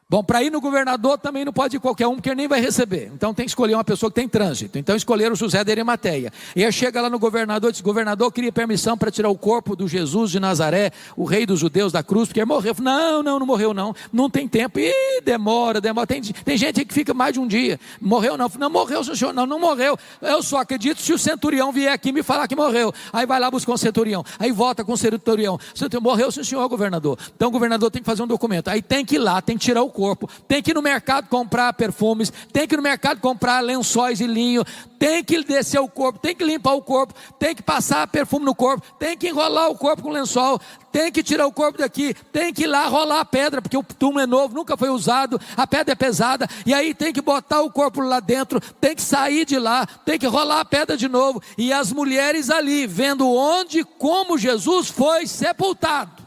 A: Bom, para ir no governador também não pode ir qualquer um, porque ele nem vai receber. Então tem que escolher uma pessoa que tem trânsito. Então escolheram José de Arimateia. E aí chega lá no governador e diz: governador, queria permissão para tirar o corpo do Jesus de Nazaré, o rei dos judeus da cruz, porque ele morreu. Não morreu não. Não tem tempo. Ih, demora. Tem gente que fica mais de um dia. Morreu não. Não morreu, senhor. Não morreu. Eu só acredito se o centurião vier aqui me falar que morreu. Aí vai lá buscar um centurião. Aí volta com o centurião. Morreu, sim, senhor, governador. Então o governador tem que fazer um documento. Aí tem que ir lá, tem que tirar o corpo, tem que ir no mercado comprar perfumes, tem que ir no mercado comprar lençóis e linho, tem que descer o corpo, tem que limpar o corpo, tem que passar perfume no corpo, tem que enrolar o corpo com lençol, tem que tirar o corpo daqui, tem que ir lá rolar a pedra, porque o túmulo é novo, nunca foi usado, a pedra é pesada, e aí tem que botar o corpo lá dentro, tem que sair de lá, tem que rolar a pedra de novo, e as mulheres ali, vendo onde e como Jesus foi sepultado.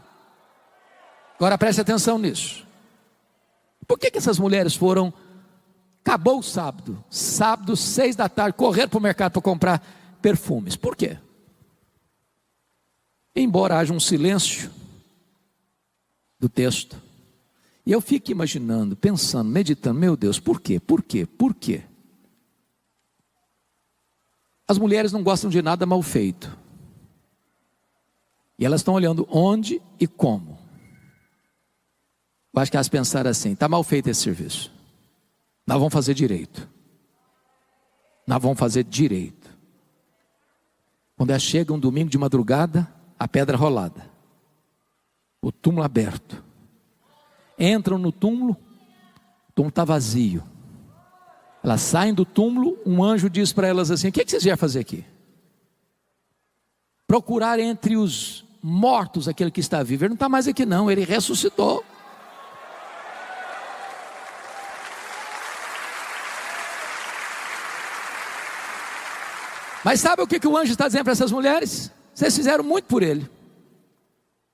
A: Agora preste atenção nisso. Por que essas mulheres foram? Acabou o sábado, 6 da tarde, correram para o mercado para comprar perfumes. Por quê? Embora haja um silêncio do texto, e eu fico imaginando, pensando, meditando: meu Deus, por quê? Por quê? Por quê? As mulheres não gostam de nada mal feito, e elas estão olhando onde e como. Eu acho que elas pensaram assim: está mal feito esse serviço, nós vamos fazer direito. Nós vamos fazer direito. Quando elas chegam um domingo de madrugada, a pedra rolada, o túmulo aberto, entram no túmulo, o túmulo está vazio. Elas saem do túmulo, um anjo diz para elas assim: o que vocês vieram fazer aqui? Procurar entre os mortos aquele que está vivo. Ele não está mais aqui não, ele ressuscitou. Mas sabe o que o anjo está dizendo para essas mulheres? Vocês fizeram muito por ele,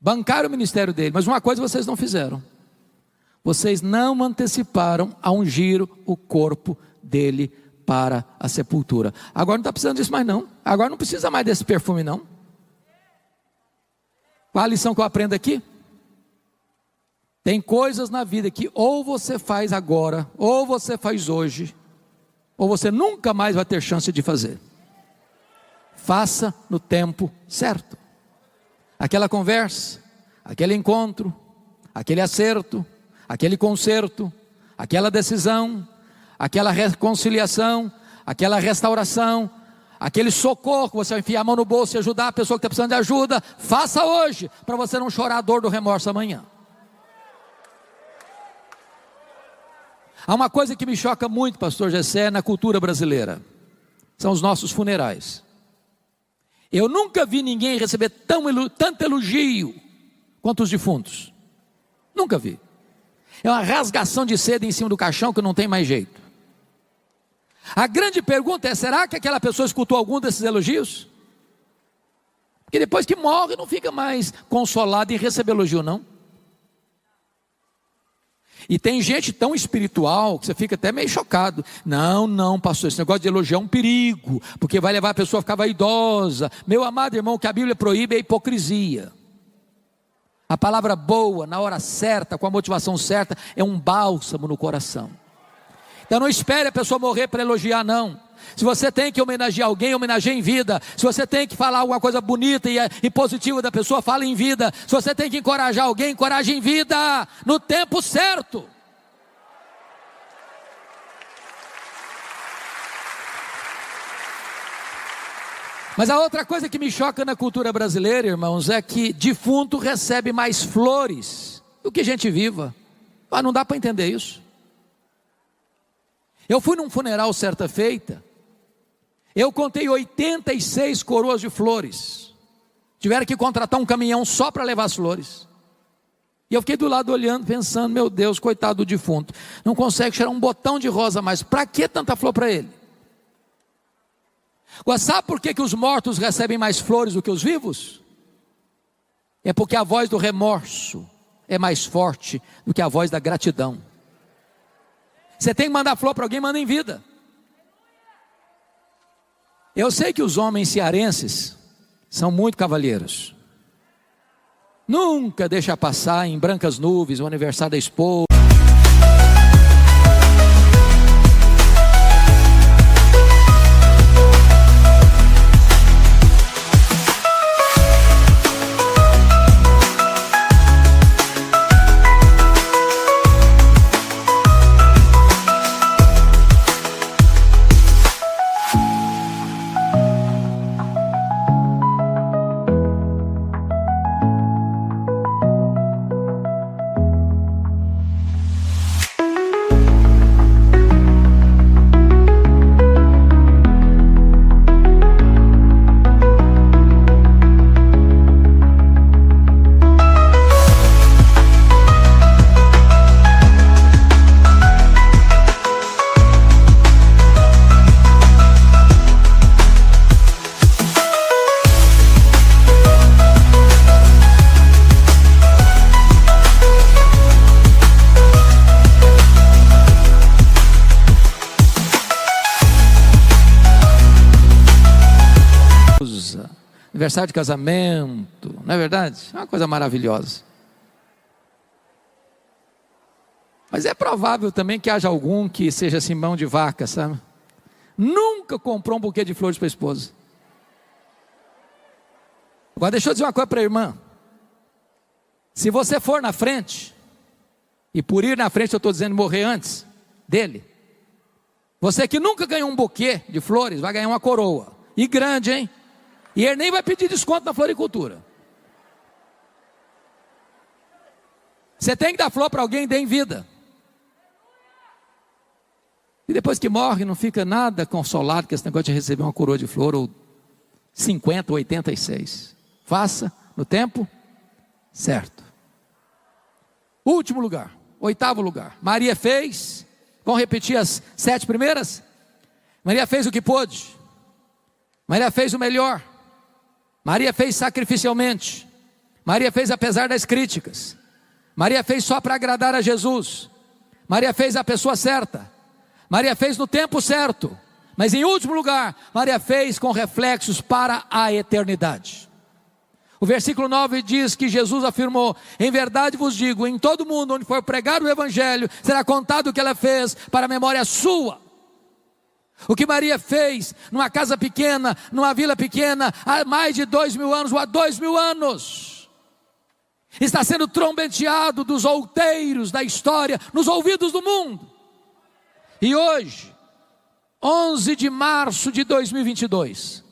A: bancaram o ministério dele, mas uma coisa vocês não fizeram: vocês não anteciparam a ungir o corpo dele para a sepultura. Agora não está precisando disso mais não, agora não precisa mais desse perfume não. Qual a lição que eu aprendo aqui? Tem coisas na vida que ou você faz agora, ou você faz hoje, ou você nunca mais vai ter chance de fazer. Faça no tempo certo. Aquela conversa, aquele encontro, aquele acerto, aquele conserto, aquela decisão, aquela reconciliação, aquela restauração, aquele socorro que você vai enfiar a mão no bolso e ajudar a pessoa que está precisando de ajuda. Faça hoje, para você não chorar a dor do remorso amanhã. Há uma coisa que me choca muito, pastor Gessé, na cultura brasileira: são os nossos funerais. Eu nunca vi ninguém receber tanto elogio quanto os defuntos. Nunca vi. É uma rasgação de seda em cima do caixão que não tem mais jeito. A grande pergunta é: será que aquela pessoa escutou algum desses elogios? Porque depois que morre não fica mais consolado em receber elogio não. E tem gente tão espiritual que você fica até meio chocado. Não, pastor, esse negócio de elogiar é um perigo, porque vai levar a pessoa a ficar vaidosa. Meu amado irmão, o que a Bíblia proíbe é a hipocrisia. A palavra boa, na hora certa, com a motivação certa, é um bálsamo no coração. Então não espere a pessoa morrer para elogiar não. Se você tem que homenagear alguém, homenageie em vida. Se você tem que falar alguma coisa bonita e positiva da pessoa, fale em vida. Se você tem que encorajar alguém, encoraje em vida, no tempo certo. Mas a outra coisa que me choca na cultura brasileira, irmãos, é que defunto recebe mais flores do que gente viva. Mas não dá para entender isso. Eu fui num funeral certa feita, eu contei 86 coroas de flores. Tiveram que contratar um caminhão só para levar as flores. E eu fiquei do lado olhando, pensando, meu Deus, coitado do defunto, não consegue tirar um botão de rosa mais. Para que tanta flor para ele? Agora, sabe por que os mortos recebem mais flores do que os vivos? É porque a voz do remorso é mais forte do que a voz da gratidão. Você tem que mandar flor para alguém, manda em vida. Eu sei que os homens cearenses são muito cavalheiros. Nunca deixa passar em brancas nuvens o aniversário da esposa. Aniversário de casamento, não é verdade? É uma coisa maravilhosa. Mas é provável também que haja algum que seja assim, mão de vaca, sabe? Nunca comprou um buquê de flores para a esposa. Agora deixa eu dizer uma coisa para a irmã. Se você for na frente, e por ir na frente eu estou dizendo morrer antes dele, você que nunca ganhou um buquê de flores, vai ganhar uma coroa. E grande, hein? E ele nem vai pedir desconto na floricultura. Você tem que dar flor para alguém, dê em vida. E depois que morre, não fica nada consolado com esse negócio de receber uma coroa de flor, ou 50 ou 86. Faça no tempo certo. Último lugar, 8º lugar. Maria fez, vamos repetir as 7 primeiras? Maria fez o que pôde. Maria fez o melhor. Maria fez sacrificialmente. Maria fez apesar das críticas. Maria fez só para agradar a Jesus. Maria fez a pessoa certa. Maria fez no tempo certo. Mas em último lugar, Maria fez com reflexos para a eternidade. O versículo 9 diz que Jesus afirmou: em verdade vos digo, em todo mundo onde for pregado o evangelho, será contado o que ela fez para a memória sua. O que Maria fez numa casa pequena, numa vila pequena, há mais de 2000 anos, ou há 2000 anos, está sendo trombeteado dos outeiros da história, nos ouvidos do mundo. E hoje, 11 de março de 2022,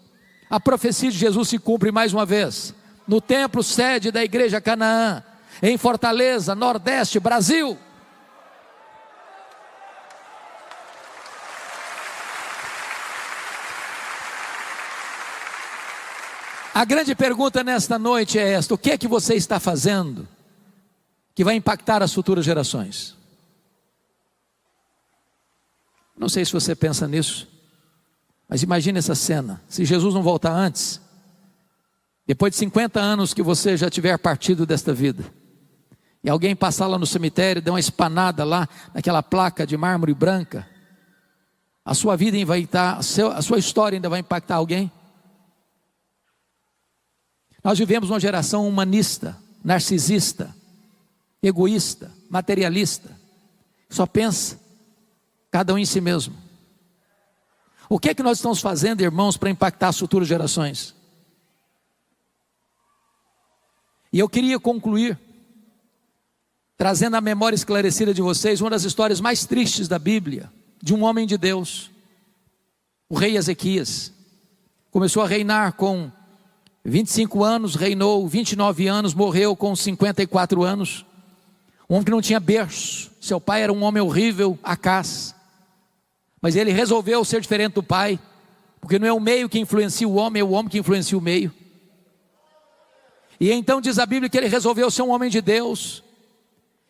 A: a profecia de Jesus se cumpre mais uma vez, no templo sede da igreja Canaã, em Fortaleza, Nordeste, Brasil. A grande pergunta nesta noite é esta: o que é que você está fazendo que vai impactar as futuras gerações? Não sei se você pensa nisso, mas imagine essa cena, se Jesus não voltar antes, depois de 50 anos que você já tiver partido desta vida, e alguém passar lá no cemitério, der uma espanada lá naquela placa de mármore branca, a sua vida vai estar, a sua história ainda vai impactar alguém? Nós vivemos uma geração humanista, narcisista, egoísta, materialista, só pensa cada um em si mesmo. O que é que nós estamos fazendo, irmãos, para impactar as futuras gerações? E eu queria concluir trazendo à memória esclarecida de vocês uma das histórias mais tristes da Bíblia, de um homem de Deus, o rei Ezequias. Começou a reinar com 25 anos, reinou 29 anos, morreu com 54 anos. Um homem que não tinha berço, seu pai era um homem horrível, Acás. Mas ele resolveu ser diferente do pai, porque não é o meio que influencia o homem, é o homem que influencia o meio. E então diz a Bíblia que ele resolveu ser um homem de Deus.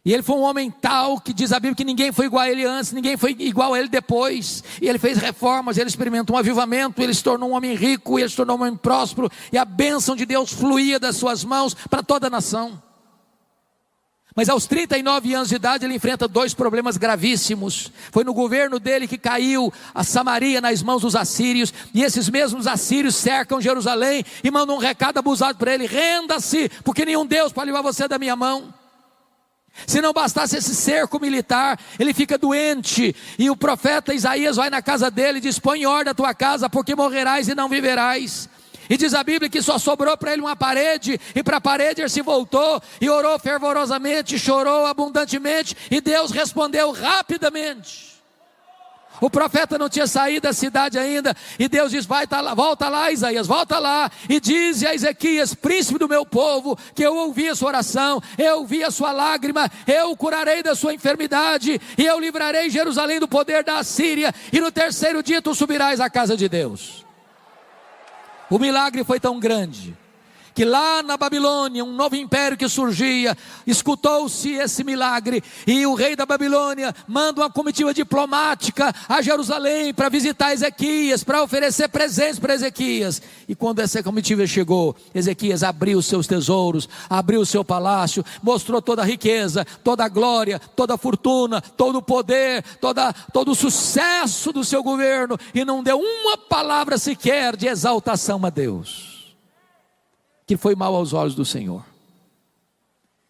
A: E ele foi um homem tal que diz a Bíblia que ninguém foi igual a ele antes, ninguém foi igual a ele depois. E ele fez reformas, ele experimentou um avivamento, ele se tornou um homem rico, ele se tornou um homem próspero. E a bênção de Deus fluía das suas mãos para toda a nação. Mas aos 39 anos de idade ele enfrenta dois problemas gravíssimos. Foi no governo dele que caiu a Samaria nas mãos dos assírios. E esses mesmos assírios cercam Jerusalém e mandam um recado abusado para ele: renda-se, porque nenhum Deus pode livrar você da minha mão. Se não bastasse esse cerco militar, ele fica doente, e o profeta Isaías vai na casa dele e diz: põe em ordem a tua casa, porque morrerás e não viverás. E diz a Bíblia que só sobrou para ele uma parede, e para a parede ele se voltou, e orou fervorosamente, chorou abundantemente, e Deus respondeu rapidamente. O profeta não tinha saído da cidade ainda, e Deus diz: volta lá Isaías, volta lá, e diz a Ezequias, príncipe do meu povo, que eu ouvi a sua oração, eu ouvi a sua lágrima, eu o curarei da sua enfermidade, e eu livrarei Jerusalém do poder da Assíria, e no terceiro dia tu subirás à casa de Deus. O milagre foi tão grande, que lá na Babilônia, um novo império que surgia, escutou-se esse milagre, e o rei da Babilônia manda uma comitiva diplomática a Jerusalém para visitar Ezequias, para oferecer presentes para Ezequias. E quando essa comitiva chegou, Ezequias abriu os seus tesouros, abriu o seu palácio, mostrou toda a riqueza, toda a glória, toda a fortuna, todo o poder, todo o sucesso do seu governo, e não deu uma palavra sequer de exaltação a Deus, que foi mal aos olhos do Senhor.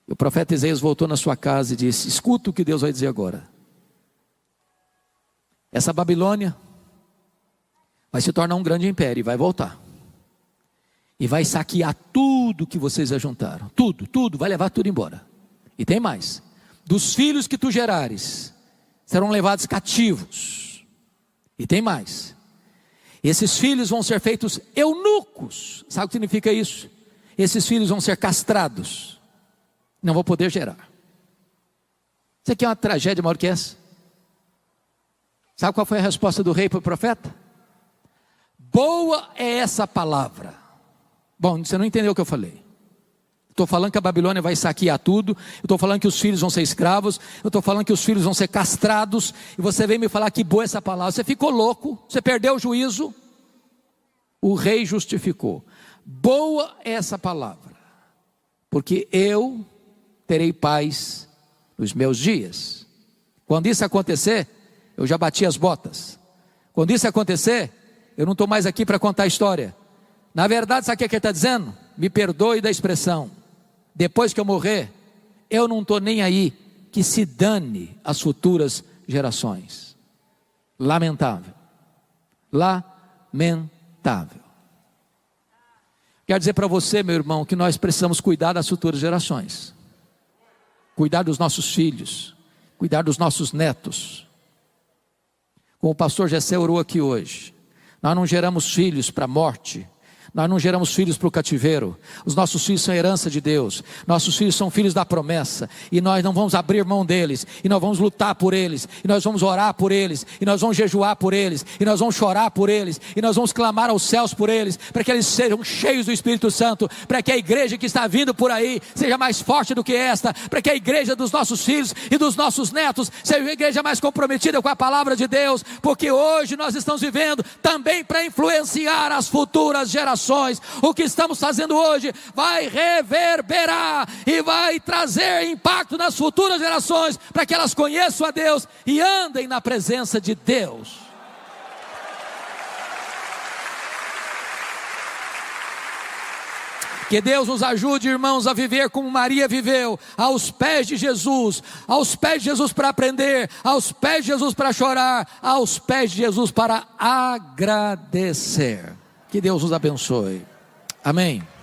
A: E o profeta Isaías voltou na sua casa e disse: escuta o que Deus vai dizer agora. Essa Babilônia vai se tornar um grande império e vai voltar, e vai saquear tudo que vocês ajuntaram, tudo, vai levar tudo embora. E tem mais: dos filhos que tu gerares serão levados cativos. E tem mais: esses filhos vão ser feitos eunucos. Sabe o que significa isso? Esses filhos vão ser castrados, não vão poder gerar. Isso aqui é uma tragédia maior que essa. Sabe qual foi a resposta do rei para o profeta? Boa é essa palavra. Bom, você não entendeu o que eu falei. Estou falando que a Babilônia vai saquear tudo, eu estou falando que os filhos vão ser escravos, eu estou falando que os filhos vão ser castrados, e você vem me falar que boa essa palavra. Você ficou louco, você perdeu o juízo. O rei justificou: boa é essa palavra, porque eu terei paz nos meus dias. Quando isso acontecer, eu já bati as botas. Quando isso acontecer, eu não estou mais aqui para contar a história. Na verdade, sabe o que ele está dizendo? Me perdoe da expressão: depois que eu morrer, eu não estou nem aí, que se dane as futuras gerações. Lamentável. Lamentável. Quero dizer para você, meu irmão, que nós precisamos cuidar das futuras gerações, cuidar dos nossos filhos, cuidar dos nossos netos. Como o pastor Gessé orou aqui hoje, nós não geramos filhos para a morte, nós não geramos filhos para o cativeiro. Os nossos filhos são herança de Deus. Nossos filhos são filhos da promessa, e nós não vamos abrir mão deles, e nós vamos lutar por eles, e nós vamos orar por eles, e nós vamos jejuar por eles, e nós vamos chorar por eles, e nós vamos clamar aos céus por eles, para que eles sejam cheios do Espírito Santo, para que a igreja que está vindo por aí seja mais forte do que esta, para que a igreja dos nossos filhos e dos nossos netos seja uma igreja mais comprometida com a palavra de Deus, porque hoje nós estamos vivendo também para influenciar as futuras gerações. O que estamos fazendo hoje vai reverberar e vai trazer impacto nas futuras gerações, para que elas conheçam a Deus e andem na presença de Deus. Que Deus nos ajude, irmãos, a viver como Maria viveu, aos pés de Jesus para aprender, aos pés de Jesus para chorar, aos pés de Jesus para agradecer. Que Deus nos abençoe. Amém.